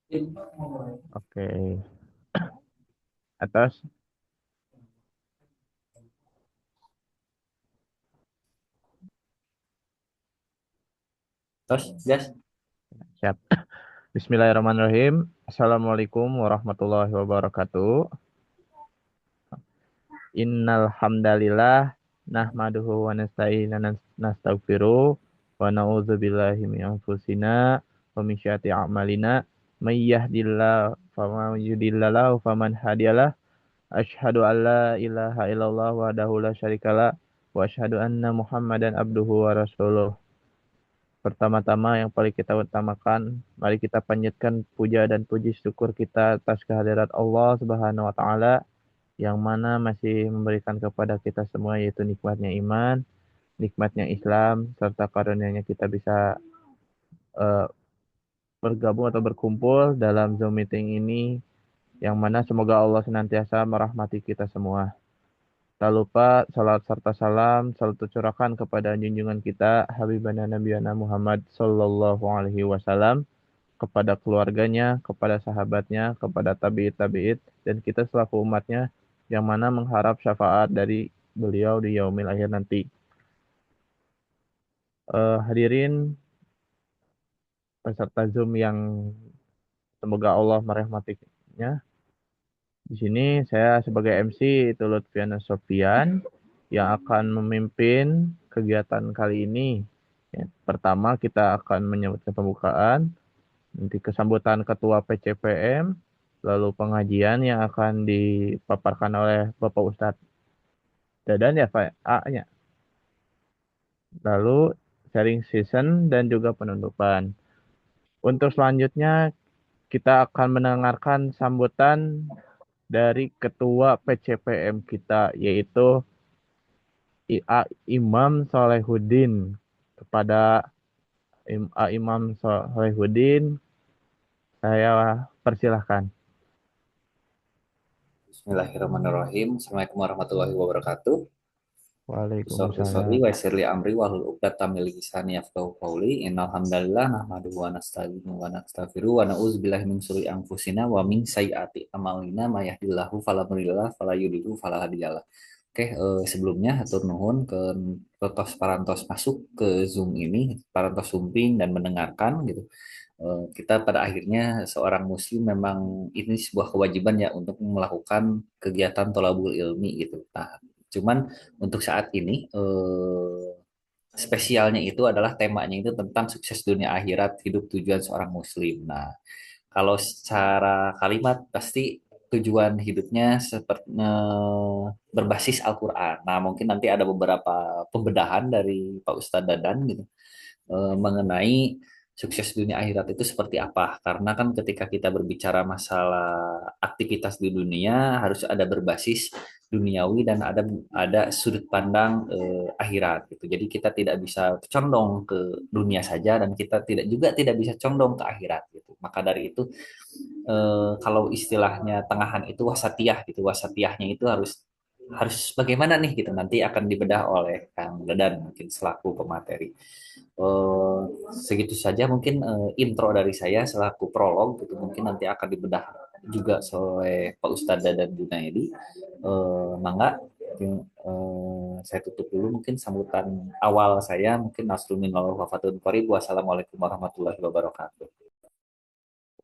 Oke, atas Terus, Gas? siap. Bismillahirrahmanirrahim. Assalamualaikum warahmatullahi wabarakatuh. Innal hamdalillah nahmaduhu wa nasta'inu wa nastaghfiruh wa na'udzu billahi min anfusina wa min syarri a'malina may yahdihillahu faman yudhillalahu faman hadiyalah asyhadu an la ilaha illallah wahdahu la syarikalah wa asyhadu anna muhammadan abduhu wa rasuluh. Pertama-tama yang paling kita utamakan, mari kita panjatkan puja dan puji syukur kita atas kehadirat Allah Subhanahu wa taala yang mana masih memberikan kepada kita semua yaitu nikmatnya iman, nikmatnya Islam, serta karunia-Nya kita bisa eh, bergabung atau berkumpul dalam Zoom meeting ini yang mana semoga Allah senantiasa merahmati kita semua. Tak lupa salat serta salam selalu tercurahkan kepada junjungan kita Habibana Nabiyana Muhammad Sallallahu Alaihi Wasallam, kepada keluarganya, kepada sahabatnya, kepada tabi'it tabi'it, dan kita selaku umatnya yang mana mengharap syafaat dari beliau di yaumil akhir nanti. Hadirin peserta Zoom yang semoga Allah merahmatinya. Di sini saya sebagai MC itu Lutfiana Sofian yang akan memimpin kegiatan kali ini. Ya, pertama kita akan menyebutkan pembukaan, nanti kesambutan Ketua PCPM, lalu pengajian yang akan dipaparkan oleh Bapak Ustadz Dadan ya Pak A-nya. Lalu sharing season dan juga penutupan. Untuk selanjutnya kita akan mendengarkan sambutan dari Ketua PCPM kita yaitu Imam Solehuddin. Kepada Imam Solehuddin saya persilahkan. Bismillahirrahmanirrahim. Assalamualaikum warahmatullahi wabarakatuh. Sofri sodri Waalaikumsalam. wa sirli amri wa hlul 'uqdatam min lisani yafqahu qawli. Innal hamdalillah nahmaduhu wa nasta'inu wa nastaghfiruh wa na'udzu billahi min syururi anfusina wa min sayyiati a'malina may yahdihillahu fala mudhillalah fala yudhillahu fala hadiyalah. Oke, sebelumnya hatur nuhun ke tos parantos masuk ke Zoom ini, parantos sumping dan mendengarkan gitu. Kita pada akhirnya seorang muslim memang ini sebuah kewajiban ya untuk melakukan kegiatan tolabul ilmi gitu. Nah, cuman untuk saat ini spesialnya itu adalah temanya itu tentang sukses dunia akhirat hidup tujuan seorang muslim. Nah, kalau secara kalimat pasti tujuan hidupnya seperti berbasis Al-Quran. Nah, mungkin nanti ada beberapa pembedahan dari Pak Ustadz Dadan gitu mengenai sukses dunia akhirat itu seperti apa. Karena kan ketika kita berbicara masalah aktivitas di dunia harus ada berbasis duniawi dan ada sudut pandang akhirat gitu. Jadi kita tidak bisa condong ke dunia saja dan kita tidak bisa condong ke akhirat gitu. Maka dari itu kalau istilahnya tengahan itu wasatiyah gitu. Wasatiyahnya itu harus harus bagaimana nih gitu nanti akan dibedah oleh Kang Dadan mungkin selaku pemateri. Eh, Segitu saja mungkin intro dari saya selaku prolog gitu mungkin nanti akan dibedah juga oleh Pak Ustadz Dadan Junaidi. Mangga saya tutup dulu mungkin sambutan awal saya mungkin Nasrumin Wafatun Qorib. Wassalamualaikum warahmatullahi wabarakatuh.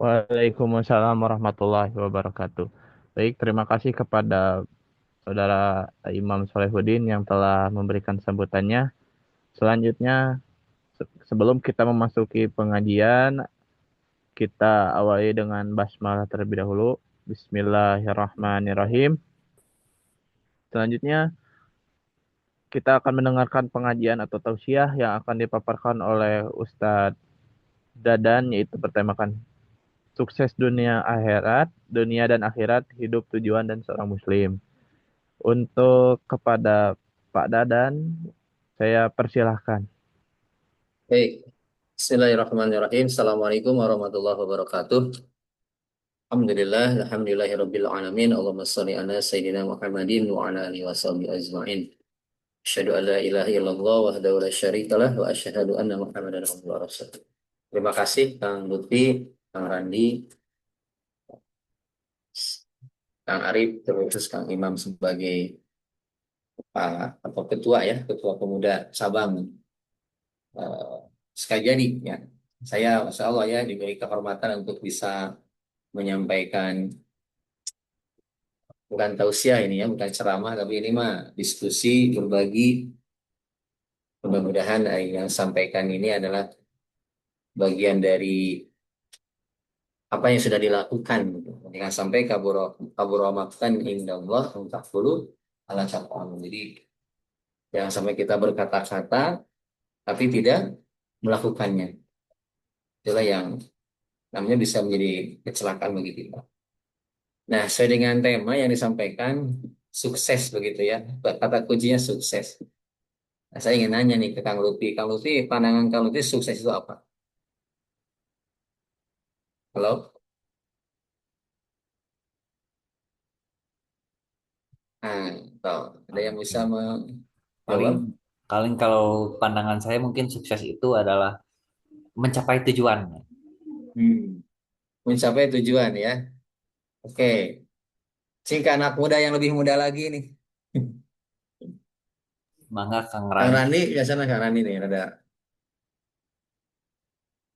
Waalaikumsalam warahmatullahi wabarakatuh. Baik, terima kasih kepada Saudara Imam Solehuddin yang telah memberikan sambutannya. Selanjutnya, sebelum kita memasuki pengajian, kita awali dengan basmalah terlebih dahulu. Bismillahirrahmanirrahim. Selanjutnya, kita akan mendengarkan pengajian atau tausiah yang akan dipaparkan oleh Ustadz Dadan, yaitu bertemakan sukses dunia dan akhirat, hidup tujuan dan seorang muslim. Untuk kepada Pak Dadan, saya persilahkan. Baik, Bismillahirrahmanirrahim. Assalamualaikum warahmatullahi wabarakatuh. Alhamdulillah, alhamdulillahirabbil alamin. Allahumma shalli ala sayyidina Muhammadin wa ala alihi washabihi ajmain. Asyhadu an la ilaha illallah wahdahu la syarikalah wa asyhadu anna Muhammadan abduhu wa rasuluh. Terima kasih Kang Lutfi, Kang Randi, Kang Arif terus Kang Imam sebagai apa ketua ya, ketua pemuda cabang. Eh, Sekali jadi ya, saya Masya Allah ya diberi kehormatan untuk bisa menyampaikan bukan tausiah ini ya, bukan ceramah, tapi ini mah diskusi berbagi. Mudah-mudahan yang sampaikan ini adalah bagian dari apa yang sudah dilakukan gitu. Jangan sampai kabur makan indah Allah untuk ala caqam. Jadi jangan sampai kita berkata-kata tapi tidak melakukannya. Itulah yang namanya bisa menjadi kecelakaan bagi kita. Nah, sesuai dengan tema yang disampaikan sukses begitu ya. Kata kuncinya sukses. Nah, saya ingin nanya nih ke Kang Lutfi. Kang Lutfi, pandangan Kang Lutfi sukses itu apa? Halo? Nah, toh, ada yang bisa Paling menjawab? paling kalau pandangan saya mungkin sukses itu adalah mencapai tujuan. Hmm, mencapai tujuan ya. Oke. Jika anak muda yang lebih muda lagi nih. Mangga Kang Kang Rani. Rani, biasanya Kang Rani nih, ada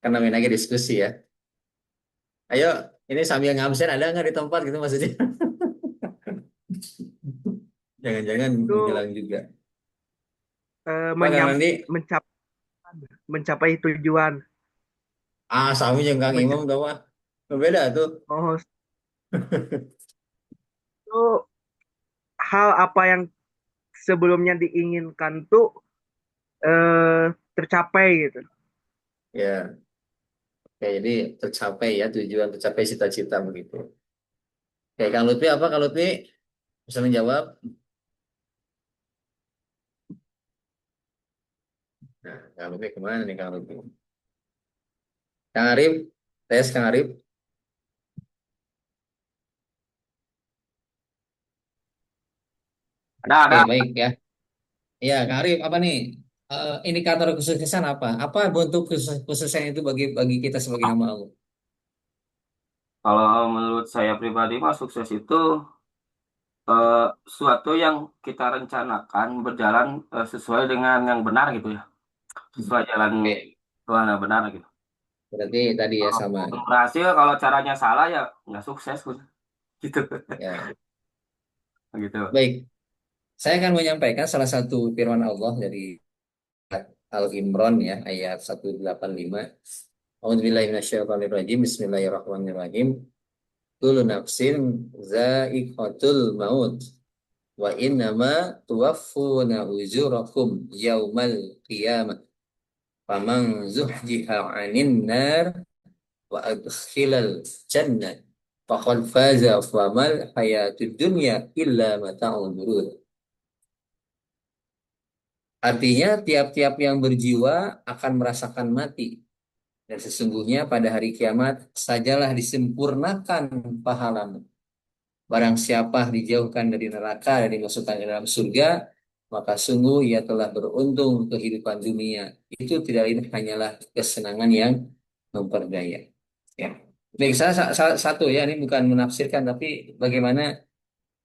karena main lagi diskusi ya. Ayo, ini sambil ngabsen ada nggak di tempat gitu maksudnya? Jangan-jangan Itu menghilang juga. Pak Kang menyam, Rani, mencap, mencapai tujuan. sami jeung Kang Imam Mencap, tau mah. Beda tuh. oh, itu hal apa yang sebelumnya diinginkan tuh tercapai gitu. Ya, oke, jadi tercapai ya tujuan, tercapai cita-cita begitu. Oke, Kang Lutfi apa Kang Lutfi? Bisa menjawab? Nah, Kang Lutfi kemana nih Kang Lutfi? Kang Arif, tes Kang Arif. Oke, Ada. baik ya. Ya, Kang Arif, apa nih? Indikator kesuksesan apa? Apa bentuk kesuksesan itu bagi bagi kita sebagai hamba Allah? Kalau menurut saya pribadi mah sukses itu eh, suatu yang kita rencanakan berjalan sesuai dengan yang benar gitu ya. Sesuai jalan Oke, Tuhan yang benar gitu. berarti tadi ya sama. Kalau berhasil, kalau caranya salah ya nggak sukses gitu. Gitu. Ya, Gitu. baik. Saya akan menyampaikan salah satu firman Allah dari Al-Imran ya, ayat 185. A'udzubillahi minasyaitonirrajim. Bismillahirrahmanirrahim. Kullu nafsin za'iqatul maut wa innama tuwaffuna ujurakum yaumal qiyamah. Faman zuhjiha 'anil nar wa adkhilal jannah faqad faza famal hayatud dunya illa mata'ul ghurur. Artinya tiap-tiap yang berjiwa akan merasakan mati dan sesungguhnya pada hari kiamat sajalah disempurnakan pahalamu. Barang siapa dijauhkan dari neraka dan dimasukkan ke dalam surga, maka sungguh ia telah beruntung kehidupan dunia. Itu tidak lain hanyalah kesenangan yang memperdaya. Ya. Baik, satu ya, ini bukan menafsirkan, tapi bagaimana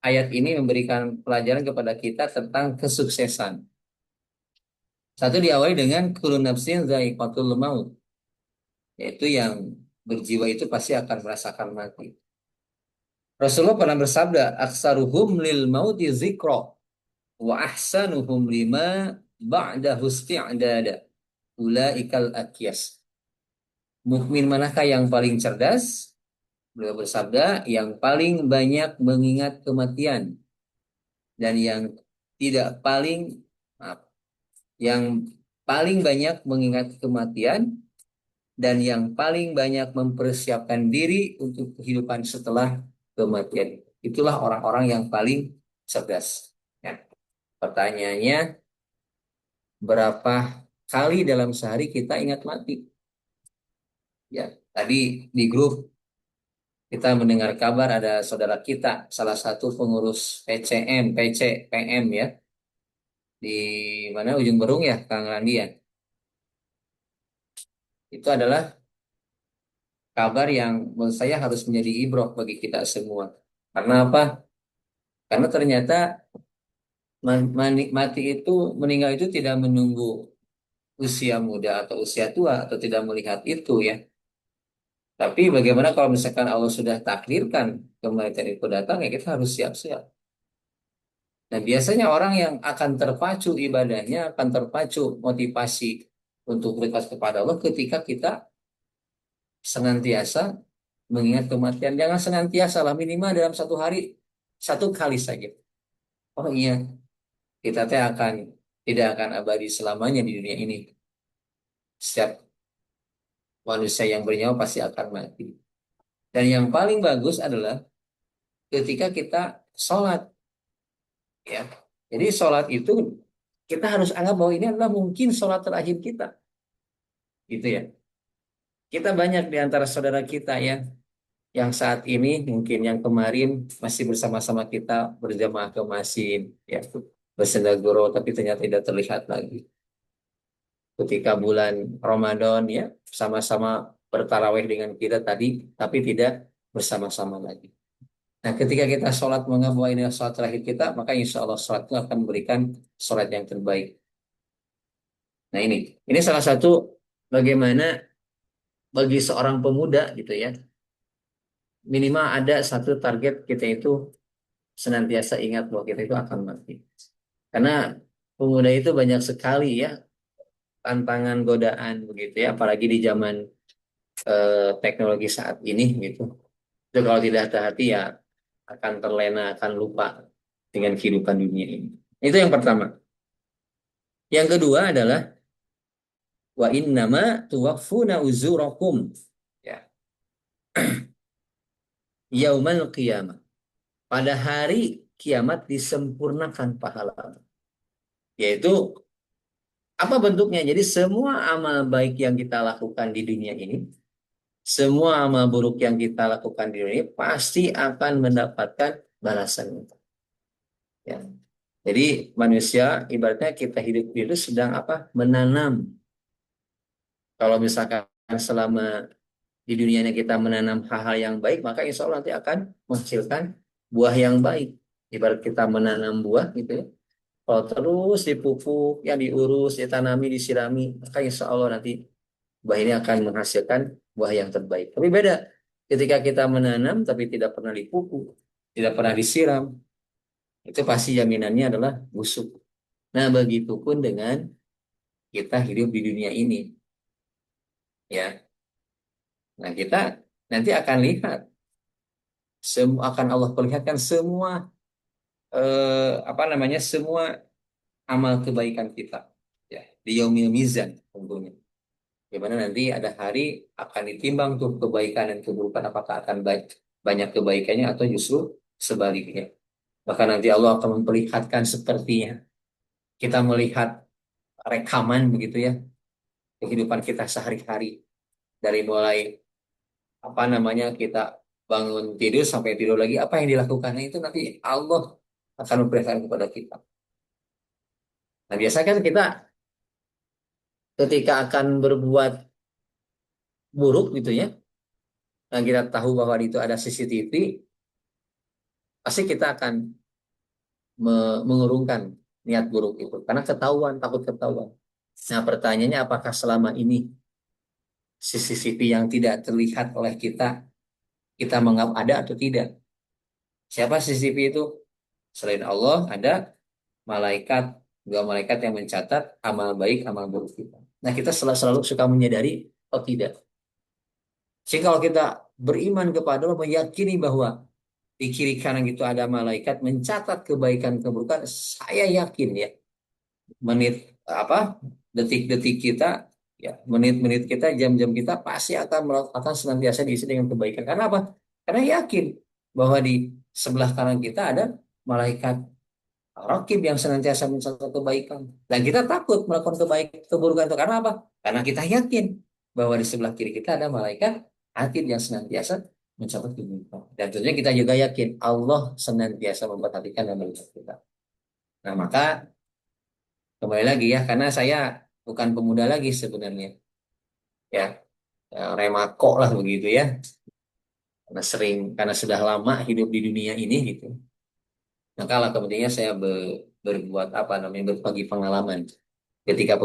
ayat ini memberikan pelajaran kepada kita tentang kesuksesan. Satu diawali dengan kullu nafsin dha'iqatul maut, yaitu yang berjiwa itu pasti akan merasakan mati. Rasulullah pernah bersabda, "Aksaruhum lil mauti zikra wa ahsanuhum lima ba'dahu isti'dada. Ulaikal akyas." Mukmin manakah yang paling cerdas? Beliau bersabda, yang paling banyak mengingat kematian dan yang tidak paling maaf, yang paling banyak mengingat kematian dan yang paling banyak mempersiapkan diri untuk kehidupan setelah kematian. Itulah orang-orang yang paling cerdas. Ya. Pertanyaannya, berapa kali dalam sehari kita ingat mati? Ya, tadi di grup kita mendengar kabar ada saudara kita, salah satu pengurus PCM, PC, PM ya, di mana Ujung Berung ya, Kang Randi ya. Itu adalah kabar yang menurut saya harus menjadi ibrah bagi kita semua. Karena apa? Karena ternyata mati itu, meninggal itu tidak menunggu usia muda atau usia tua, atau tidak melihat itu ya. Tapi bagaimana kalau misalkan Allah sudah takdirkan kematian itu datang, ya kita harus siap-siap. Nah, biasanya orang yang akan terpacu ibadahnya, akan terpacu motivasi untuk dekat kepada Allah ketika kita senantiasa mengingat kematian. Jangan senantiasa lah, minimal dalam satu hari, satu kali saja. Oh iya, kita teh tidak akan abadi selamanya di dunia ini. Setiap manusia yang bernyawa pasti akan mati. Dan yang paling bagus adalah ketika kita sholat, ya. Jadi sholat itu kita harus anggap bahwa ini adalah mungkin sholat terakhir kita, gitu ya. Kita banyak di antara saudara kita ya, yang saat ini mungkin yang kemarin masih bersama-sama kita berjamaah ke masjid, ya, bersenda guru, tapi ternyata tidak terlihat lagi. Ketika bulan Ramadan ya, sama-sama bertarawih dengan kita tadi, tapi tidak bersama-sama lagi. Nah, ketika kita sholat menganggap bahwa ini sholat terakhir kita, maka insya Allah sholat itu akan memberikan sholat yang terbaik. Nah, ini salah satu bagaimana bagi seorang pemuda gitu ya, minimal ada satu target kita itu senantiasa ingat bahwa kita itu akan mati. Karena pemuda itu banyak sekali ya tantangan, godaan begitu ya, apalagi di zaman teknologi saat ini gitu. Itu kalau tidak hati-hati ya akan terlena, akan lupa dengan kehidupan dunia ini. Itu yang pertama. Yang kedua adalah wa innama tuwaffuna uzurakum ya yaumal qiyamah. Pada hari kiamat disempurnakan pahala. Yaitu apa bentuknya? Jadi semua amal baik yang kita lakukan di dunia ini, semua amal buruk yang kita lakukan di dunia ini pasti akan mendapatkan balasan. Ya. Jadi manusia ibaratnya kita hidup itu sedang apa? Menanam. Kalau misalkan selama di dunianya kita menanam hal-hal yang baik, maka insya Allah nanti akan menghasilkan buah yang baik. Ibarat kita menanam buah gitu ya. Kalau terus dipupuk, yang diurus, ditanami, disirami, maka insya Allah nanti buah ini akan menghasilkan buah yang terbaik. Tapi beda ketika kita menanam tapi tidak pernah dipupuk, tidak pernah disiram, itu pasti jaminannya adalah busuk. Nah, begitupun dengan kita hidup di dunia ini, ya. Nah, kita nanti akan lihat, akan Allah perlihatkan semua apa namanya, semua amal kebaikan kita, ya, di yaumil mizan tentunya. Di mana nanti ada hari akan ditimbang tuh kebaikan dan keburukan, apakah akan baik, banyak kebaikannya atau justru sebaliknya. Bahkan nanti Allah akan memperlihatkan sepertinya kita melihat rekaman begitu ya, kehidupan kita sehari-hari, dari mulai apa namanya kita bangun tidur sampai tidur lagi, apa yang dilakukannya itu nanti Allah akan memperlihatkan kepada kita. Nah, biasanya kan kita ketika akan berbuat buruk gitu ya, nah kita tahu bahwa itu ada CCTV, pasti kita akan mengurungkan niat buruk itu karena ketahuan, takut ketahuan. Nah, pertanyaannya apakah selama ini CCTV yang tidak terlihat oleh kita, kita menganggap ada atau tidak? Siapa CCTV itu? Selain Allah ada malaikat, dua malaikat yang mencatat amal baik, amal buruk kita. Nah, kita selalu suka menyadari, oh tidak. Sehingga kalau kita beriman kepada Allah, meyakini bahwa di kiri kanan itu ada malaikat mencatat kebaikan keburukan, saya yakin ya, menit apa, detik-detik kita, ya, menit-menit kita, jam-jam kita pasti akan senantiasa diisi dengan kebaikan. Karena apa? Karena yakin bahwa di sebelah kanan kita ada malaikat Rakib yang senantiasa mencatat kebaikan. Dan kita takut melakukan keburukan itu karena apa? Karena kita yakin bahwa di sebelah kiri kita ada malaikat Atid yang senantiasa mencatat kebaikan. Dan tentunya kita juga yakin Allah senantiasa memperhatikan dan melihat kita. Nah, maka kembali lagi ya, karena saya bukan pemuda lagi sebenarnya. Ya, remako lah begitu ya. karena sudah lama hidup di dunia ini gitu. Maka lah kemudiannya saya berbuat apa namanya berbagi pengalaman. Ketika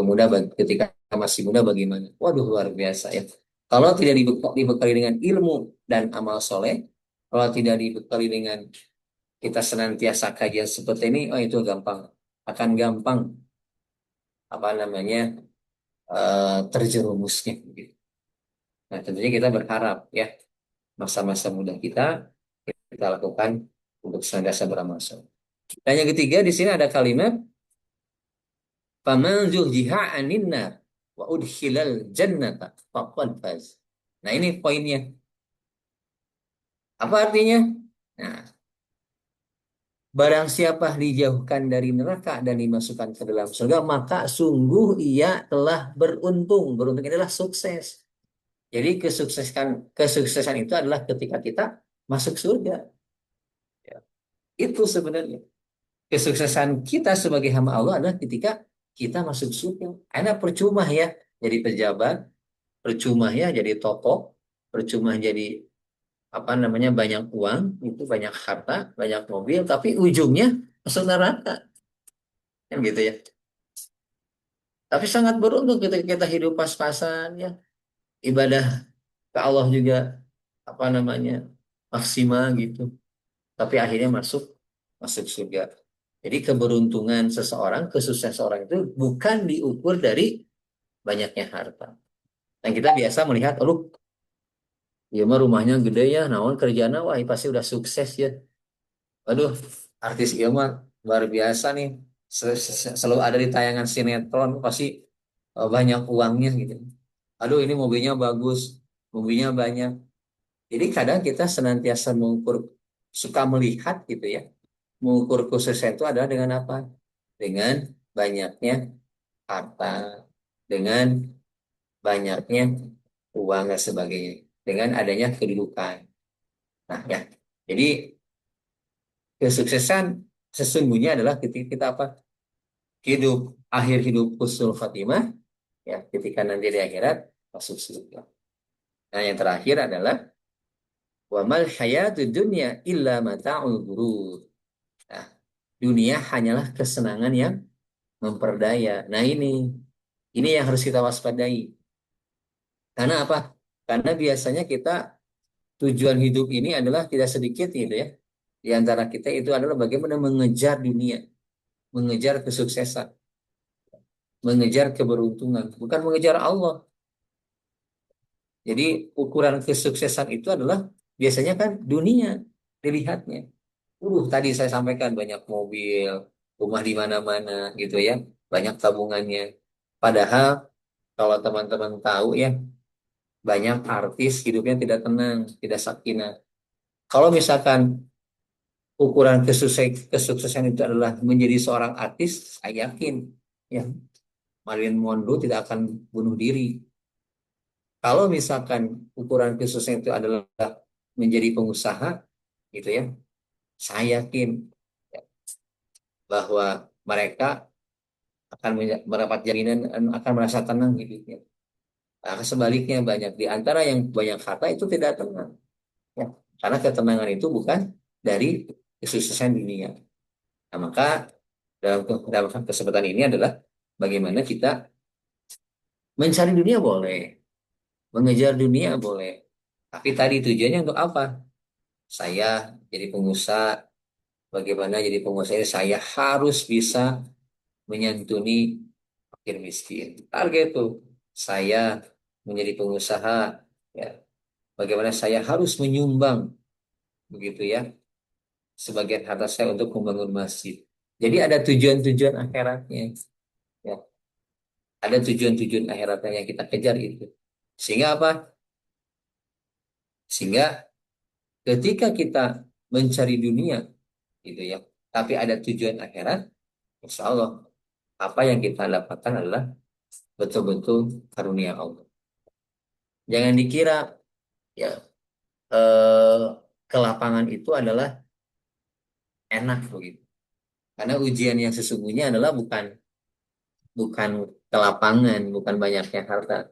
masih muda bagaimana? Waduh luar biasa ya. Kalau tidak dibekali dengan ilmu dan amal soleh, kalau tidak dibekali dengan kita senantiasa kajian seperti ini, oh itu gampang, akan gampang apa namanya terjerumusnya. Gitu. Nah tentunya kita berharap ya masa-masa muda kita lakukan untuk senantiasa beramal soleh. Dan yang ketiga di sini ada kalimat faman zuhziha 'anil nar wa udkhilal jannata faqad faz. Nah, ini poinnya. Apa artinya? Nah, barang siapa dijauhkan dari neraka dan dimasukkan ke dalam surga, maka sungguh ia telah beruntung. Beruntung adalah sukses. Jadi kesuksesan itu adalah ketika kita masuk surga. Ya, itu sebenarnya. Kesuksesan kita sebagai hamba Allah adalah ketika kita masuk surga. Karena percuma ya jadi pejabat, percuma ya jadi tokoh, percuma jadi apa namanya banyak uang, itu banyak harta, banyak mobil, tapi ujungnya masuk neraka, kan gitu ya. Tapi sangat beruntung ketika kita hidup pas-pasan ya, ibadah ke Allah juga apa namanya maksimal gitu, tapi akhirnya masuk masuk surga. Jadi keberuntungan seseorang, kesuksesan seseorang itu bukan diukur dari banyaknya harta. Dan kita biasa melihat, oh, dia mah rumahnya gede ya, naon kerjana, wah pasti udah sukses ya. Aduh, artis iya mah luar biasa nih. Selalu ada di tayangan sinetron, pasti banyak uangnya gitu. Aduh, ini mobilnya bagus, mobilnya banyak. Jadi kadang kita senantiasa suka melihat gitu ya. Mengukur khususnya itu adalah dengan apa? Dengan banyaknya harta, dengan banyaknya uang dan sebagainya, dengan adanya kedudukan. Nah ya, jadi kesuksesan sesungguhnya adalah ketika kita apa? Akhir hidup husnul khatimah ya ketika nanti di akhirat masuk surga. Nah yang terakhir adalah wa mal hayatud dunya illa mata'ul ghurur. Nah, dunia hanyalah kesenangan yang memperdaya. Nah ini yang harus kita waspadai. Karena apa? Karena biasanya kita tujuan hidup ini adalah tidak sedikit gitu ya. Di antara kita itu adalah bagaimana mengejar dunia, mengejar kesuksesan, mengejar keberuntungan, bukan mengejar Allah. Jadi ukuran kesuksesan itu adalah biasanya kan dunia dilihatnya. Tadi saya sampaikan banyak mobil, rumah di mana-mana gitu ya, banyak tabungannya. Padahal kalau teman-teman tahu ya, banyak artis hidupnya tidak tenang, tidak sakinah. Kalau misalkan ukuran kesuksesan itu adalah menjadi seorang artis, saya yakin ya Marilyn Monroe tidak akan bunuh diri. Kalau misalkan ukuran kesuksesan itu adalah menjadi pengusaha, gitu ya, saya yakin ya, bahwa mereka akan mendapat jaminan dan akan merasa tenang hidupnya. Nah, sebaliknya banyak di antara yang banyak harta itu tidak tenang, ya, karena ketenangan itu bukan dari kesuksesan dunia. Nah, maka dalam kesempatan ini adalah bagaimana kita mencari dunia boleh, mengejar dunia boleh, tapi tadi tujuannya untuk apa? Saya jadi pengusaha, bagaimana jadi pengusaha ini saya harus bisa menyantuni fakir miskin. Target itu saya menjadi pengusaha, ya, bagaimana saya harus menyumbang begitu ya sebagian harta saya untuk membangun masjid. Jadi ada tujuan-tujuan akhiratnya, ya. Ada tujuan-tujuan akhiratnya yang kita kejar itu. Sehingga apa? Sehingga ketika kita mencari dunia, gitu ya, tapi ada tujuan akhirat, insya Allah apa yang kita dapatkan adalah betul-betul karunia Allah. Jangan dikira ya eh, kelapangan itu adalah enak begitu. Karena ujian yang sesungguhnya adalah bukan bukan kelapangan, bukan banyaknya harta.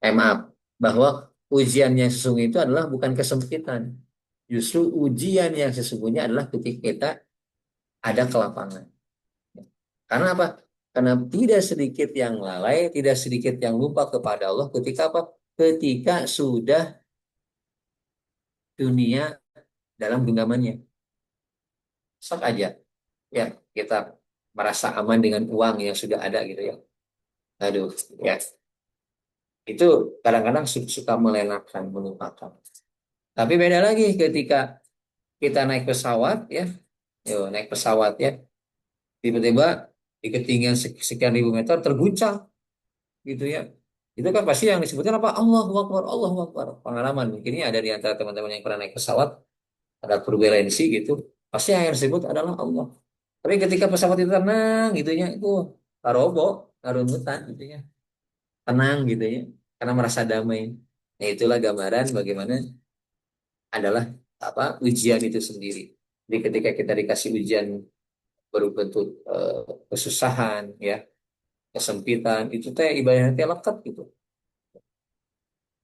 Maaf, bahwa ujian yang sesungguhnya itu adalah bukan kesempitan. Justru ujian yang sesungguhnya adalah ketika kita ada kelapangan. Karena apa? Karena tidak sedikit yang lalai, tidak sedikit yang lupa kepada Allah ketika apa? Ketika sudah dunia dalam genggamannya. Sok aja ya kita merasa aman dengan uang yang sudah ada gitu ya. Aduh, ya itu kadang-kadang suka melenakan, melupakan. Tapi beda lagi ketika kita naik pesawat ya, yo naik pesawat ya, tiba-tiba di ketinggian sekian ribu meter terguncang gitu ya. Itu kan pasti yang disebutkan apa? Allahu Akbar, Allahu Akbar. Pengalaman mungkin ini ada di antara teman-teman yang pernah naik pesawat, ada turbulensi gitu, pasti yang disebut adalah Allah. Tapi ketika pesawat itu tenang gitu ya, itu tarobo, narungutan gitu ya, tenang gitu ya, karena merasa damai. Nah itulah gambaran bagaimana adalah apa ujian itu sendiri. Jadi ketika kita dikasih ujian berbentuk kesusahan ya, kesempitan, itu teh ibaratnya lekat gitu.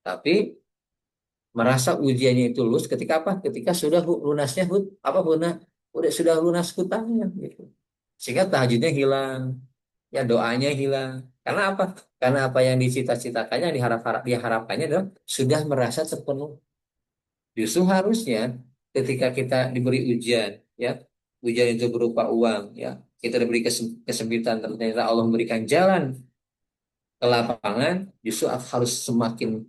Tapi merasa ujiannya itu lulus ketika apa? Ketika sudah lunasnya apa udah sudah lunas hutangnya gitu. Sehingga tahajudnya hilang, ya doanya hilang. Karena apa? Karena apa yang dicita-citakannya, diharapkannya adalah sudah merasa terpenuh. Justru harusnya ketika kita diberi ujian, ya, ujian itu berupa uang, ya, kita diberi kesempitan, ternyata Allah memberikan jalan ke lapangan, justru harus semakin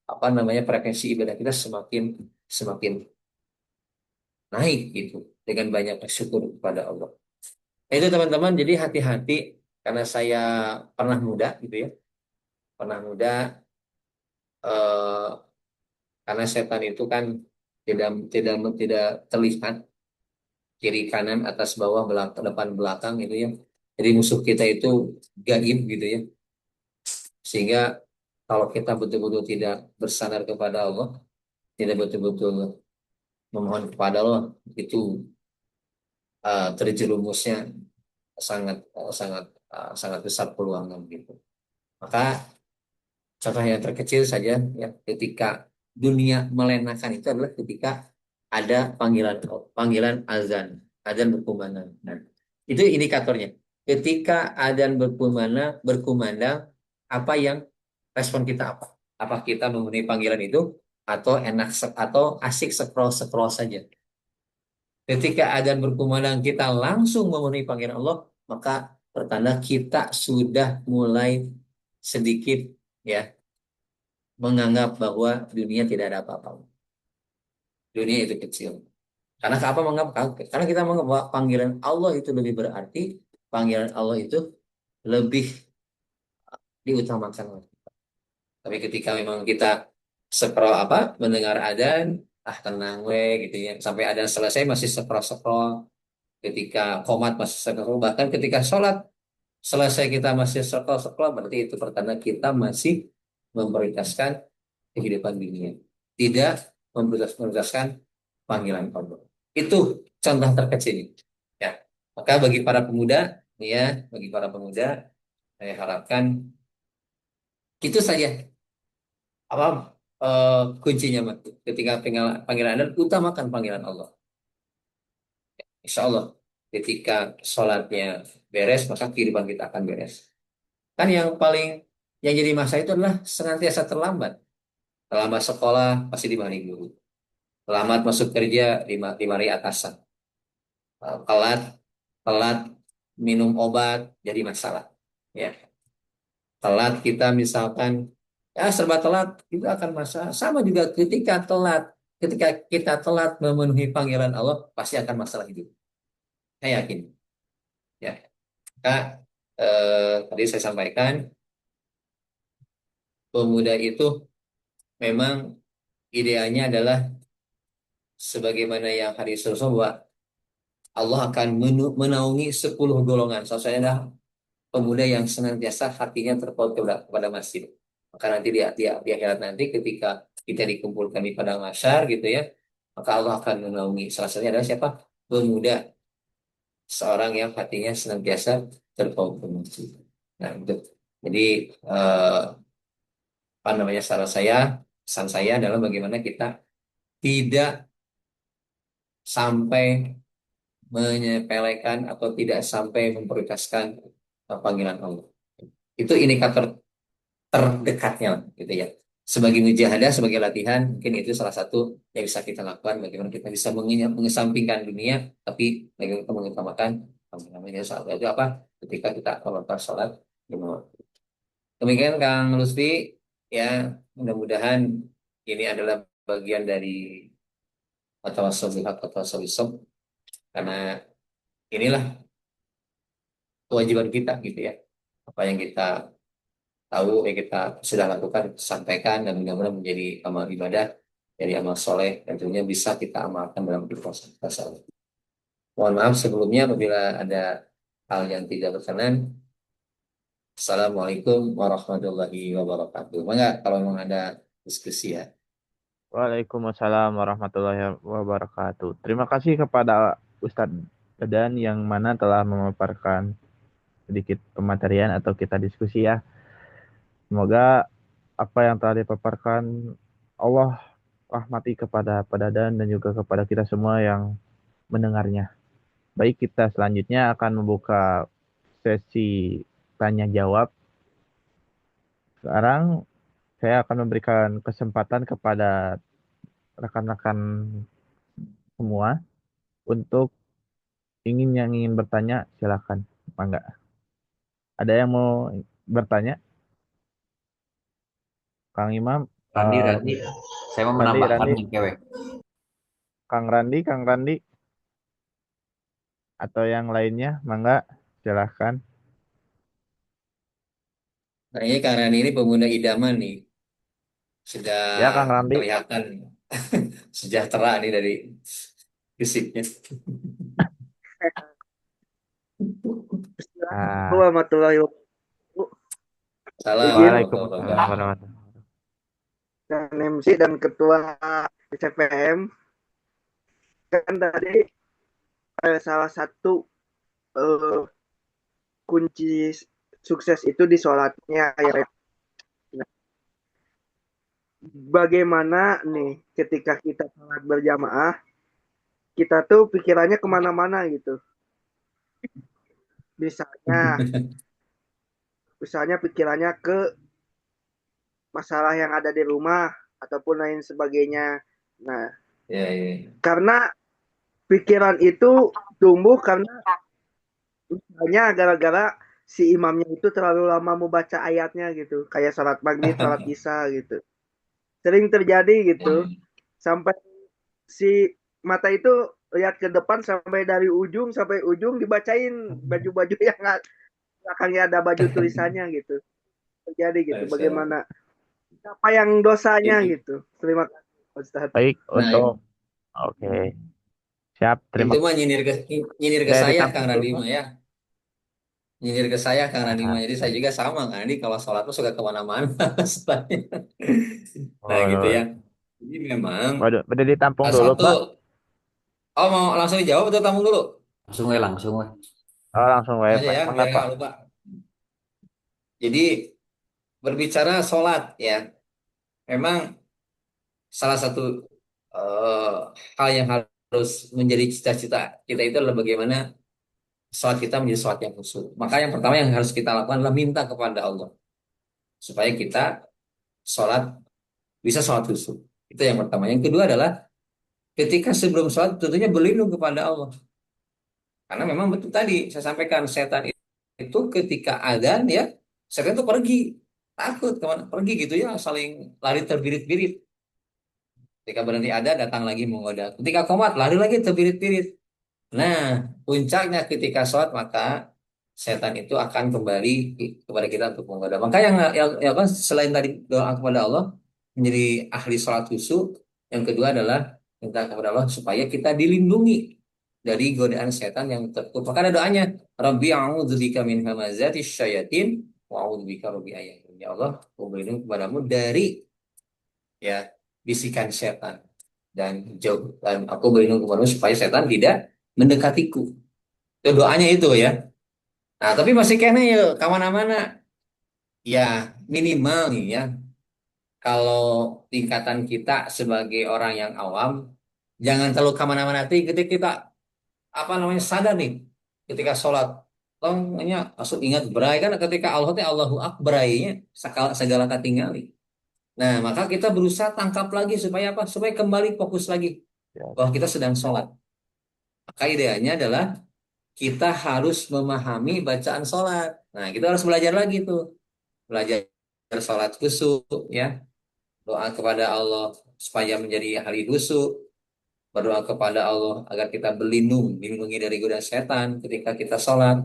apa namanya frekuensi ibadah kita semakin semakin naik gitu dengan banyak bersyukur kepada Allah. Nah, itu teman-teman, jadi hati-hati karena saya pernah muda gitu ya, pernah muda eh, karena setan itu kan tidak tidak tidak terlihat kiri kanan atas bawah belakang depan belakang gitu ya. Jadi musuh kita itu gaib gitu ya. Sehingga kalau kita betul-betul tidak bersandar kepada Allah, tidak betul-betul memohon kepada Allah, itu terjerumusnya sangat sangat sangat besar peluangnya gitu. Maka contoh yang terkecil saja ya ketika dunia melenakan itu adalah ketika ada panggilan azan berkumandang. Nah, itu indikatornya. Ketika azan berkumandang apa yang respon kita apa? Apa kita memenuhi panggilan itu atau atau asik scroll scroll saja? Ketika azan berkumandang kita langsung memenuhi panggilan Allah, maka pertanda kita sudah mulai sedikit ya menganggap bahwa dunia tidak ada apa-apa. Dunia itu kecil. Karena apa menganggap? Karena kita menganggap bahwa panggilan Allah itu lebih berarti, panggilan Allah itu lebih diutamakan. Tapi ketika memang kita scroll apa mendengar adzan, tenang we gitu ya. Sampai adzan selesai masih scroll-scroll. Ketika qomat masih scroll, bahkan ketika sholat selesai kita masih scroll-scroll, berarti itu pertanda kita masih memprioritaskan kehidupan dunia. Tidak memprioritaskan panggilan Allah. Itu contoh terkecil. Ya. Maka bagi para pemuda, ya, bagi para pemuda, saya harapkan itu saja. Apa kuncinya, Mas? Ketika panggilan Anda, utamakan panggilan Allah. Insya Allah, ketika sholatnya beres, maka kehidupan kita akan beres. Kan yang jadi masalah itu adalah senantiasa terlambat. Terlambat sekolah, pasti dimarahi guru. Terlambat masuk kerja, dimarahi atasan. Telat telat minum obat jadi masalah ya. Telat kita misalkan ya serba telat juga akan masalah, sama juga ketika kita telat memenuhi panggilan Allah pasti akan masalah hidup, saya yakin ya. Kak, tadi saya sampaikan pemuda itu memang idealnya adalah sebagaimana yang hadis Rasulullah, Allah akan menaungi 10 golongan. Salah adalah pemuda yang senantiasa hatinya terpaut kepada masjid. Maka nanti di akhirat nanti ketika kita dikumpulkan di padang mahsyar gitu ya, maka Allah akan menaungi. Salah satunya adalah siapa? Pemuda, seorang yang hatinya senantiasa terpaut ke masjid. Nah, itu. Jadi apa namanya saran saya Pesan saya adalah bagaimana kita tidak sampai menyepelekan atau tidak sampai memprioritaskan panggilan Allah. Itu indikator terdekatnya lah, gitu ya. Sebagai mujahadah, sebagai latihan, mungkin itu salah satu yang bisa kita lakukan. Bagaimana kita bisa mengesampingkan dunia, tapi bagaimana kita mengutamakan apa namanya saat itu apa? Ketika kita melakukan sholat lima waktu. Demikian Kang Lutfi, ya mudah-mudahan ini adalah bagian dari atau bilhaq atau bisawab, karena inilah kewajiban kita gitu ya. Apa yang kita tahu yang kita sudah lakukan sampaikan dan mudah-mudahan menjadi amal ibadah dari amal soleh dan tentunya bisa kita amalkan dalam kehidupan kita sehari. Mohon maaf sebelumnya apabila ada hal yang tidak berkenan. Assalamualaikum warahmatullahi wabarakatuh. Enggak, kalau memang ada diskusi ya. Waalaikumsalam warahmatullahi wabarakatuh. Terima kasih kepada Ustadz Dadan yang mana telah memaparkan sedikit pematerian atau kita diskusi ya. Semoga apa yang telah dipaparkan Allah rahmati kepada Pak Dadan dan juga kepada kita semua yang mendengarnya. Baik, kita selanjutnya akan membuka sesi tanya jawab. Sekarang saya akan memberikan kesempatan kepada rekan-rekan semua untuk yang ingin bertanya, silakan. Enggak. Ada yang mau bertanya? Kang Imam, Randi, saya mau menambahkan Randi, nih, Kewe. Kang Randi, atau yang lainnya, mangga, silahkan. Kayaknya karena ini pemuda idaman nih, sudah Ya, Kang Randi. kelihatan sejahtera nih dari fisiknya. Ah, Warahmatullahi wabarakatuh. Salam Izin Waalaikumsalam warahmatullahi wabarakatuh. warahmatullahi dan MC dan Ketua CPM kan tadi salah satu eh, kunci sukses itu di sholatnya ya. Nah, bagaimana nih ketika kita sholat berjamaah, kita tuh pikirannya kemana-mana gitu. Misalnya, misalnya pikirannya ke masalah yang ada di rumah ataupun lain sebagainya. Nah, Ya, ya. karena pikiran itu tumbuh karena misalnya gara-gara si imamnya itu terlalu lama membaca ayatnya gitu, kayak sholat maghrib, sholat isya gitu. Sering terjadi gitu, Ya. sampai si mata itu lihat ke depan sampai dari ujung sampai ujung dibacain baju-baju yang belakangnya ada baju tulisannya gitu. Terjadi gitu. Masya Allah. Bagaimana apa yang dosanya Itu, gitu. Terima kasih Ustaz. Baik, nah, untuk oke. Siap, terima itu kasih. mah nyindir ke Saya saya ditampung Kang Randi dulu. mah ya. Nyindir ke saya Kang Randi Ah, mah. Jadi saya juga sama Kang Randi kalau sholat tuh suka kemana-mana. Nah gitu ya. waduh, Jadi memang waduh, udah ditampung dulu, satu, Pak. oh mau langsung dijawab atau tamu dulu? Langsung we. Oh, langsung Langsung WP. aja ya, Mangga, biar Pak. nggak lupa. Jadi berbicara sholat ya, memang salah satu eh, hal yang harus menjadi cita-cita kita itu adalah bagaimana sholat kita menjadi sholat yang khusyuk. Maka yang pertama yang harus kita lakukan adalah minta kepada Allah supaya kita sholat bisa sholat khusyuk. Itu yang pertama. Yang kedua adalah ketika sebelum sholat tentunya berlindung kepada Allah. Karena memang betul tadi saya sampaikan setan itu ketika adzan ya setan itu pergi takut kemana pergi gitu ya saling lari terbirit-birit. Ketika berhenti ada datang lagi menggoda. Ketika komat lari lagi terbirit-birit. Nah, puncaknya ketika sholat maka setan itu akan kembali kepada kita untuk menggoda. Maka yang kan selain tadi doa kepada Allah menjadi ahli sholat khusyuk, yang kedua adalah minta kepada Allah supaya kita dilindungi dari godaan setan yang terkutuk. Maka ada doanya, Rabbi a'udzubika min hamazati syayatin wa a'udzubika rabbi ayatin. Ya Allah, aku berlindung kepadamu dari ya bisikan setan dan aku berlindung kepadamu supaya setan tidak mendekatiku. Itu doanya itu ya. Nah, tapi masih kena ya kemana-mana. Ya minimal nih ya. kalau tingkatan kita sebagai orang yang awam, jangan terlalu kemana-mana nanti ketika kita apa namanya sadar nih ketika sholat. Tongnya maksud ingat berai kan ketika Allah teh Allahu Akbar nya segala segala katingali. Nah, maka kita berusaha tangkap lagi supaya apa? Supaya kembali fokus lagi Ya. bahwa kita sedang sholat. Maka idealnya adalah kita harus memahami bacaan sholat. Nah, kita harus belajar lagi tuh. Belajar sholat khusyuk, ya. Doa kepada Allah supaya menjadi ahli khusyuk. Berdoa kepada Allah agar kita berlindung, dilindungi dari godaan setan ketika kita sholat.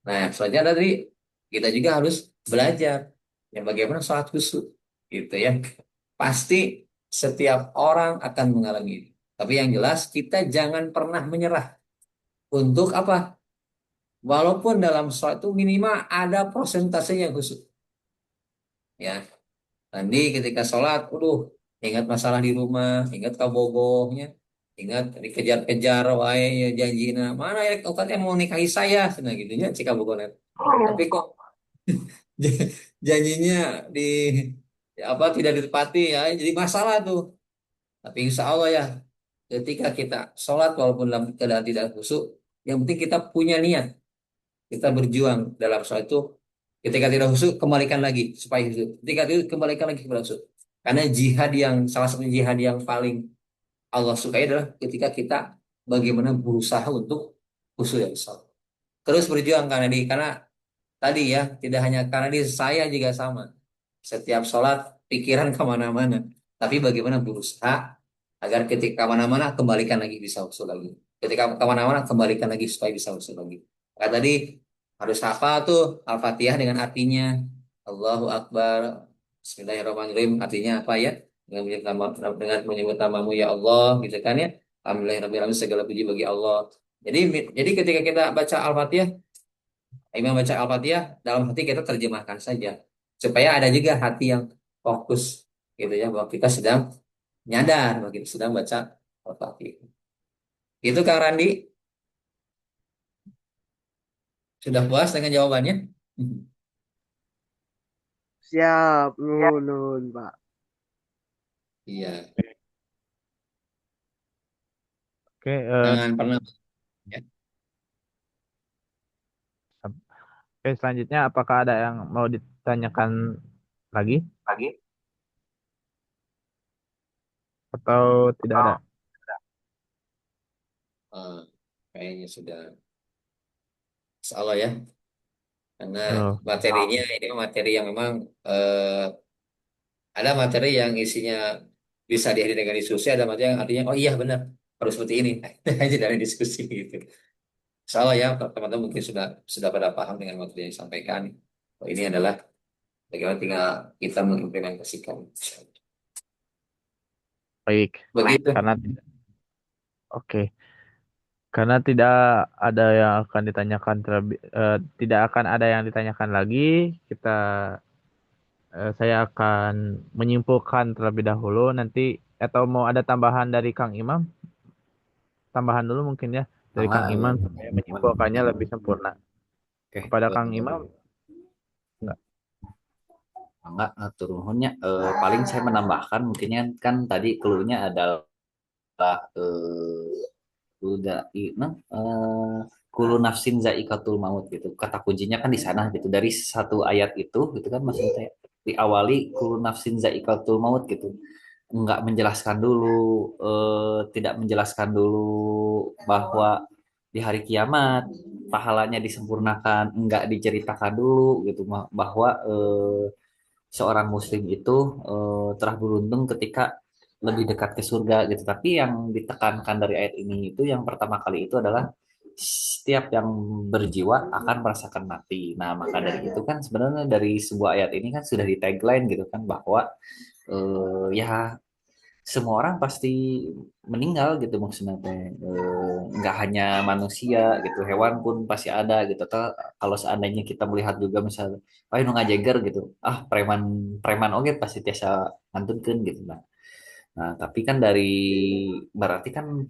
Nah, selanjutnya tadi kita juga harus belajar yang bagaimana sholat khusyuk, gitu ya. Pasti setiap orang akan mengalami itu. Tapi yang jelas kita jangan pernah menyerah. Untuk apa? Walaupun dalam sholat itu minimal ada persentase yang khusyuk. Ya, nanti ketika sholat, ingat masalah di rumah, ingat kabogohnya, ingat dikejar-kejar, wae ya janjina, mana ya kau katanya mau nikahi saya, nah gitu ya, cika bogohnya. Tapi kok janjinya di ya apa tidak ditepati ya, jadi masalah tuh. Tapi insya Allah ya, ketika kita sholat walaupun dalam keadaan tidak khusyuk, yang penting kita punya niat. Kita berjuang dalam soal itu ketika tidak khusyuk kembalikan lagi supaya khusyuk. Ketika itu kembalikan lagi kepada khusyuk. Karena jihad yang salah satu jihad yang paling Allah sukai adalah ketika kita bagaimana berusaha untuk khusyuk yang besar. Terus berjuang karena tadi ya tidak hanya karena di saya juga sama. Setiap sholat pikiran kemana-mana. Tapi bagaimana berusaha agar ketika kemana-mana kembalikan lagi bisa khusyuk lagi. Ketika kemana-mana kembalikan lagi supaya bisa khusyuk lagi. Kayak tadi harus hafal tuh Al-Fatihah dengan artinya. Allahu Akbar. Bismillahirrahmanirrahim. Artinya apa ya? Dengan menyebut namamu ya Allah, gitu kan ya. Alhamdulillahirrahmanirrahim. Segala puji bagi Allah. Jadi ketika kita baca Al-Fatihah, Imam baca Al-Fatihah, dalam hati kita terjemahkan saja. Supaya ada juga hati yang fokus gitu ya, bahwa kita sedang nyadar, bahwa kita sedang baca Al-Fatihah. Itu Kang Randi, sudah puas dengan jawabannya? Siap, nun, Pak. Iya, Oke, jangan pernah ya. oke, selanjutnya apakah ada yang mau ditanyakan lagi atau tidak ada? Eh, kayaknya sudah salah ya, karena Oh, materinya ini materi yang memang ada materi yang isinya bisa diakhiri dengan diskusi, ada materi yang artinya oh iya benar harus seperti ini, hanya dari diskusi gitu. Salah ya, teman-teman mungkin sudah pada paham dengan materi yang disampaikan. Oh, ini adalah bagaimana tinggal kita mengimplementasikan. baik. Begitu. Karena oke, karena tidak ada yang akan ditanyakan terlebih, tidak akan ada yang ditanyakan lagi. Saya akan menyimpulkan terlebih dahulu nanti atau mau ada tambahan dari Kang Imam? Tambahan dulu mungkin ya dari Enggak, Kang Imam supaya menyimpulkannya lebih sempurna. oke, Kepada Kang Imam enggak. enggak turunnya paling saya menambahkan mungkinnya kan tadi clue-nya adalah udah kulu nafsin zaikatul maut gitu. Kata kuncinya kan di sana gitu. Dari satu ayat itu gitu kan maksudnya diawali kulu nafsin zaikatul maut gitu. Enggak menjelaskan dulu tidak menjelaskan dulu bahwa di hari kiamat pahalanya disempurnakan, enggak diceritakan dulu gitu bahwa seorang muslim itu telah beruntung ketika lebih dekat ke surga gitu. Tapi yang ditekankan dari ayat ini itu yang pertama kali itu adalah setiap yang berjiwa akan merasakan mati. Nah, maka dari itu kan sebenarnya dari sebuah ayat ini kan sudah di tagline gitu kan bahwa ya semua orang pasti meninggal gitu maksudnya teh. Nggak hanya manusia gitu, hewan pun pasti ada gitu. Atau kalau seandainya kita melihat juga misalnya, oh nu ngajeger gitu, preman preman oke pasti tiasa ngantunkeun gitu nah. Nah tapi kan dari berarti kan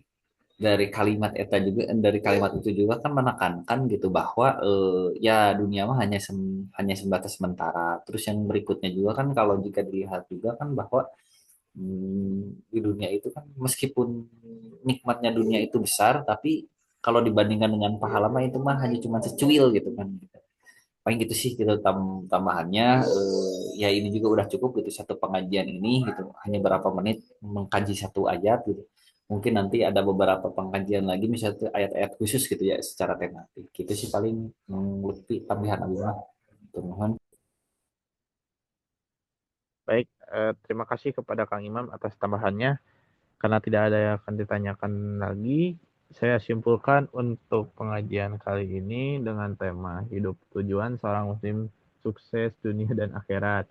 dari kalimat eta juga dari kalimat itu juga kan menekankan gitu bahwa ya dunia mah hanya sebatas sementara. Terus yang berikutnya juga kan kalau jika dilihat juga kan bahwa di dunia itu kan meskipun nikmatnya dunia itu besar, tapi kalau dibandingkan dengan pahala mah itu mah hanya cuma secuil gitu kan. Paling gitu sih gitu tambahannya. Ya ini juga udah cukup gitu satu pengajian ini gitu hanya berapa menit mengkaji satu ayat gitu. Mungkin nanti ada beberapa pengajian lagi misalnya tuh ayat-ayat khusus gitu ya secara tematik. Gitu sih paling lebih tambahan Abu Mah. Mohon. Baik, terima kasih kepada Kang Imam atas tambahannya. Karena tidak ada yang akan ditanyakan lagi, saya simpulkan untuk pengajian kali ini dengan tema hidup tujuan seorang muslim sukses dunia dan akhirat.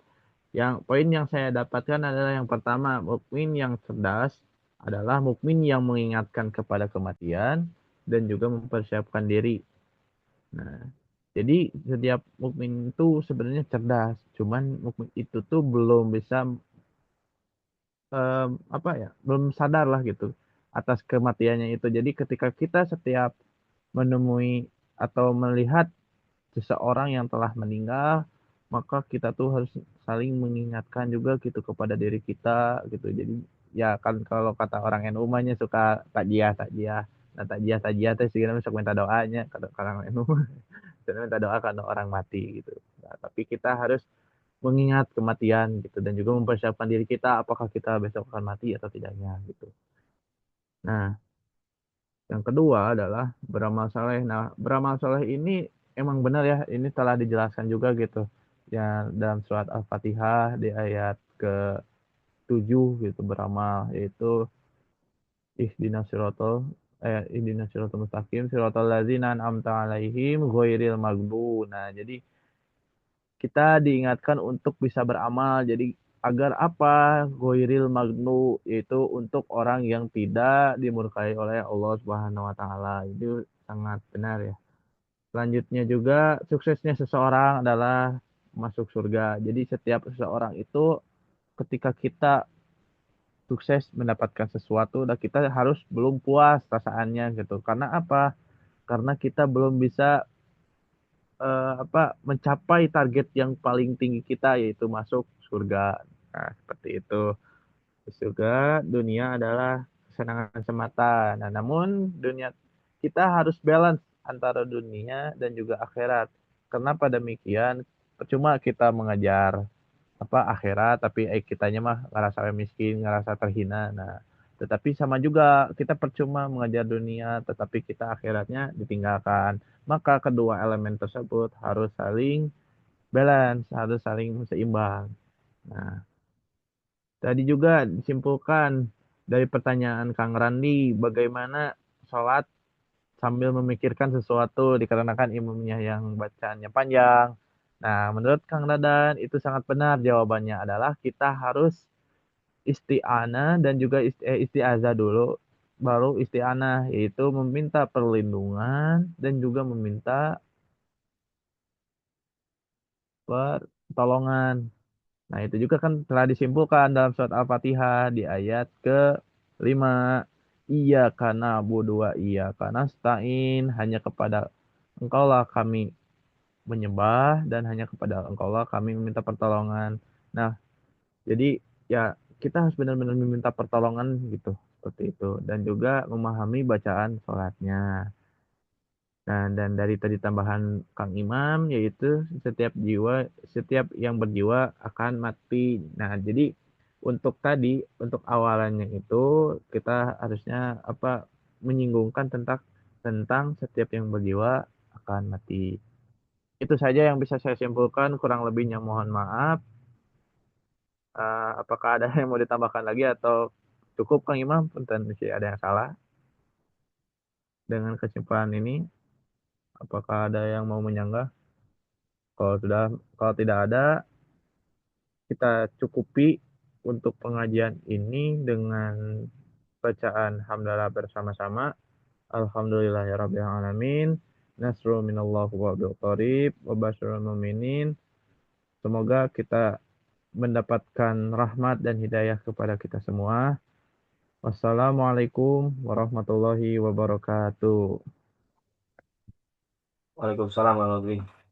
Yang poin yang saya dapatkan adalah yang pertama, mukmin yang cerdas adalah mukmin yang mengingatkan kepada kematian dan juga mempersiapkan diri. Nah, jadi setiap mukmin itu sebenarnya cerdas, cuman mukmin itu tuh belum bisa apa ya, belum sadar lah gitu atas kematiannya itu. Jadi ketika kita setiap menemui atau melihat seseorang yang telah meninggal, maka kita tuh harus saling mengingatkan juga gitu kepada diri kita gitu. Jadi ya kan kalau kata orang NU nya suka takjiah takjiah. Nah takjiah takjiah teh sih masuk minta doanya kata orang NU. Dan minta doa karena orang mati gitu. Nah, tapi kita harus mengingat kematian gitu dan juga mempersiapkan diri kita apakah kita besok akan mati atau tidaknya gitu. Nah, yang kedua adalah beramal saleh. Nah, beramal saleh ini emang benar ya, ini telah dijelaskan juga gitu. Ya dalam surat Al-Fatihah di ayat ke-7 gitu beramal yaitu ihdinas siratal ihdinas siratal mustaqim siratal ladzina an'amta alaihim ghairil maghdub. Nah, jadi kita diingatkan untuk bisa beramal. Jadi agar apa? Ghairil maghdub yaitu untuk orang yang tidak dimurkai oleh Allah Subhanahu wa taala. Itu sangat benar ya. Selanjutnya juga suksesnya seseorang adalah masuk surga. Jadi setiap seseorang itu ketika kita sukses mendapatkan sesuatu dan kita harus belum puas perasaannya gitu. Karena apa? Karena kita belum bisa apa mencapai target yang paling tinggi kita yaitu masuk surga. Nah, seperti itu. Surga dunia adalah kesenangan semata. Nah, namun dunia kita harus balance antara dunia dan juga akhirat. Kenapa demikian? Percuma kita mengejar apa akhirat tapi kitanya mah ngerasa miskin, ngerasa terhina. Nah, tetapi sama juga kita percuma mengejar dunia tetapi kita akhiratnya ditinggalkan. Maka kedua elemen tersebut harus saling balance, harus saling seimbang. Nah, tadi juga disimpulkan dari pertanyaan Kang Randi bagaimana sholat sambil memikirkan sesuatu dikarenakan imamnya yang bacaannya panjang. Nah, menurut Kang Dadan itu sangat benar jawabannya adalah kita harus isti'anah dan juga isti'azah dulu baru isti'anah yaitu meminta perlindungan dan juga meminta pertolongan. Nah, itu juga kan telah disimpulkan dalam surat Al-Fatihah di ayat ke-5. Iya karena wa iya karena stain hanya kepada engkaulah kami menyembah dan hanya kepada engkaulah kami meminta pertolongan. Nah, jadi ya kita harus benar-benar meminta pertolongan gitu seperti itu dan juga memahami bacaan sholatnya. Nah, dan dari tadi tambahan Kang Imam yaitu setiap yang berjiwa akan mati. Nah, jadi untuk tadi untuk awalannya itu kita harusnya apa menyinggungkan tentang tentang setiap yang berjiwa akan mati. Itu saja yang bisa saya simpulkan, kurang lebihnya mohon maaf. Apakah ada yang mau ditambahkan lagi atau cukup Kang Imam? Punten masih ada yang salah dengan kesimpulan ini. Apakah ada yang mau menyanggah? Kalau tidak ada, kita cukupi untuk pengajian ini dengan bacaan hamdalah bersama-sama. Alhamdulillahirabbil alamin. Nasrul minallahu wa bil qarib wa basyirul mu'minin. Semoga kita mendapatkan rahmat dan hidayah kepada kita semua. Wassalamualaikum warahmatullahi wabarakatuh. Waalaikumsalam warahmatullahi wabarakatuh.